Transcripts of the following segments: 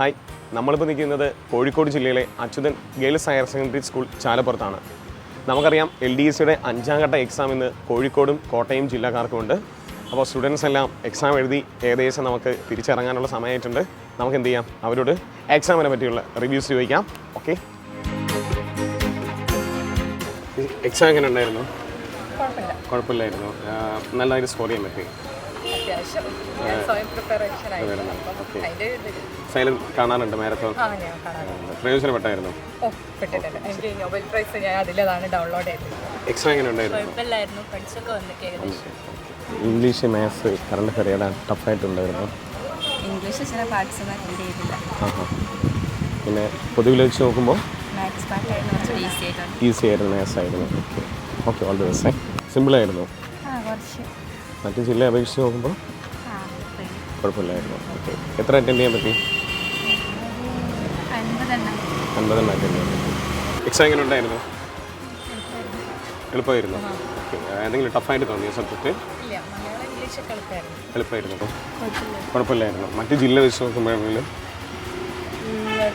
Hi, നമ്മളിപ്പോൾ നിൽക്കുന്നത് കോഴിക്കോട് ജില്ലയിലെ Achuthan girls higher secondary school ചാലപ്പുറത്താണ്. നമുക്കറിയാം LDSയുടെ 5ാം ഘട്ട എക്സാം ഇന്ന് കോഴിക്കോടും കോട്ടയം ജില്ലക്കാർക്കുമുണ്ട്. അപ്പോൾ സ്റ്റുഡൻസ് എല്ലാം എക്സാം എഴുതി ഏകദേശം നമുക്ക് തിരിച്ചിറങ്ങാനുള്ള സമയമായിട്ടുണ്ട്. നമുക്ക് എന്ത് ചെയ്യാം, അവരോട് എക്സാമിനെ പറ്റിയുള്ള റിവ്യൂസ് ചോദിക്കാം. ഓക്കെ, എക്സാം എങ്ങനെ ഉണ്ടായിരുന്നു? കുഴപ്പമില്ലായിരുന്നു. നല്ലതായിട്ട് സ്കോർ ചെയ്യാൻ പറ്റി. സൈലം കാണാറുണ്ട് മാരത്തോൺ, പ്രയോജനപ്പെട്ടായിരുന്നു. എക്സാം എങ്ങനെ ഉണ്ടായിരുന്നു? ഇംഗ്ലീഷ്, മാത്സ്, കറണ്ട് അഫയർ ഏതാണ് ടഫായിട്ടുണ്ടായിരുന്നു? ഇംഗ്ലീഷ് ചില പാർട്സ് ചെയ്തില്ല. പിന്നെ പൊതുവിൽ വെച്ച് നോക്കുമ്പോൾ ഈസി ആയിരുന്നു, മാത്സ് ആയിരുന്നു. Okay, all the best. സിമ്പിളായിരുന്നു. മറ്റു ജില്ലയെ അപേക്ഷിച്ച് നോക്കുമ്പോൾ കുഴപ്പമില്ലായിരുന്നു. ഓക്കെ, എത്ര അറ്റൻഡ് ചെയ്യാൻ പറ്റി? 50 അറ്റൻഡ് ചെയ്യാൻ പറ്റി. എക്സാം എങ്ങനെ ഉണ്ടായിരുന്നു? എളുപ്പമായിരുന്നു. ഓക്കെ, എന്തെങ്കിലും ടഫായിട്ട് തോന്നിയ സബ്ജക്റ്റ്? എളുപ്പമായിരുന്നു. അപ്പോൾ കുഴപ്പമില്ലായിരുന്നു. മറ്റു ജില്ല വെച്ച് നോക്കുമ്പോഴെങ്കിലും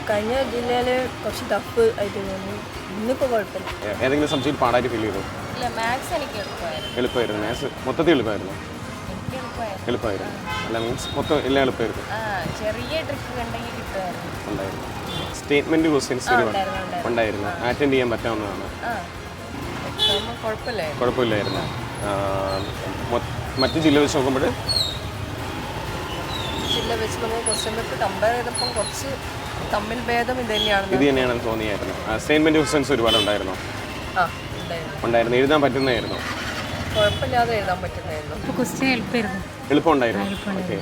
കഴിഞ്ഞ ജില്ലയിൽ കുറച്ച് ടഫ് ആയിട്ട് തോന്നി. ഇന്നിപ്പോൾ കുഴപ്പമില്ല. ഏതെങ്കിലും സബ്ജക്റ്റ് പാടായിട്ട് ഫീൽ ചെയ്തു? മാത്സ് എനിക്ക് എളുപ്പമായിരുന്നു. മാത്സ് മൊത്തത്തിൽ എളുപ്പമായിരുന്നു. അല്ല, മീൻസ് മൊത്തം എല്ലാം എളുപ്പമായിരുന്നു. ചെറിയ ട്രിക്ക് കണ്ടെങ്കിൽ കിട്ടുമായിരുന്നു. സ്റ്റേറ്റ്മെന്റ് ക്വസ്റ്റ്യൻസ് ഉണ്ടായിരുന്നു. അറ്റൻഡ് ചെയ്യാൻ പറ്റാവുന്നതാണ്. കുഴപ്പമില്ലായിരുന്നു. മറ്റു ജില്ല വെച്ച് നോക്കുമ്പോൾ നമ്മൾ ക്വസ്റ്റ്യൻ പേപ്പർ കമ്പയർ ചെയ്തപ്പോൾ കുറച്ച് തമ്മിൽ ഭേദം ഇത് തന്നെയാണെന്ന് തോന്നിയായിരുന്നു. സ്റ്റേറ്റ്മെന്റ് ക്വസ്റ്റ്യൻസ് ഒരുപാട് ഉണ്ടായിരുന്നു. എഴുതാൻ പറ്റുന്നതായിരുന്നു. കുഴപ്പമില്ലാതെ എഴുതാൻ പറ്റുന്നതായിരുന്നു. എളുപ്പമുണ്ടായിരുന്നു. ഓക്കെ,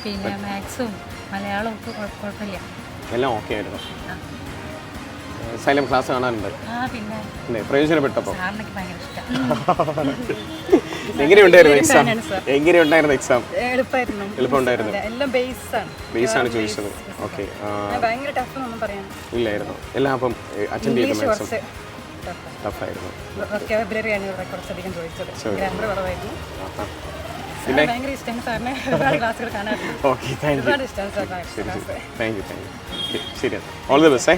പിന്നെ മാത്സും മലയാളവും ഒക്കെ കുഴപ്പമില്ല, എല്ലാം ഓക്കെ ആയിരുന്നു. സൈലം ക്ലാസ് കാണാറുണ്ട്. പിന്നെ പ്രയോജനപ്പെട്ടപ്പോൾ എങ്ങനെയുണ്ടായിരുന്നു എക്സാം? എളുപ്പമുണ്ടായിരുന്നു. ബേസ് ആണ് ചോദിച്ചത്. ഓക്കെ, ഇല്ലായിരുന്നു. എല്ലാം അപ്പം അറ്റൻഡ് ചെയ്ത മാത്സും ടഫായിരുന്നു. പിന്നെ ഓക്കെ, താങ്ക് യു. ശരി, ഓൾ ദി ബെസ്റ്റ്.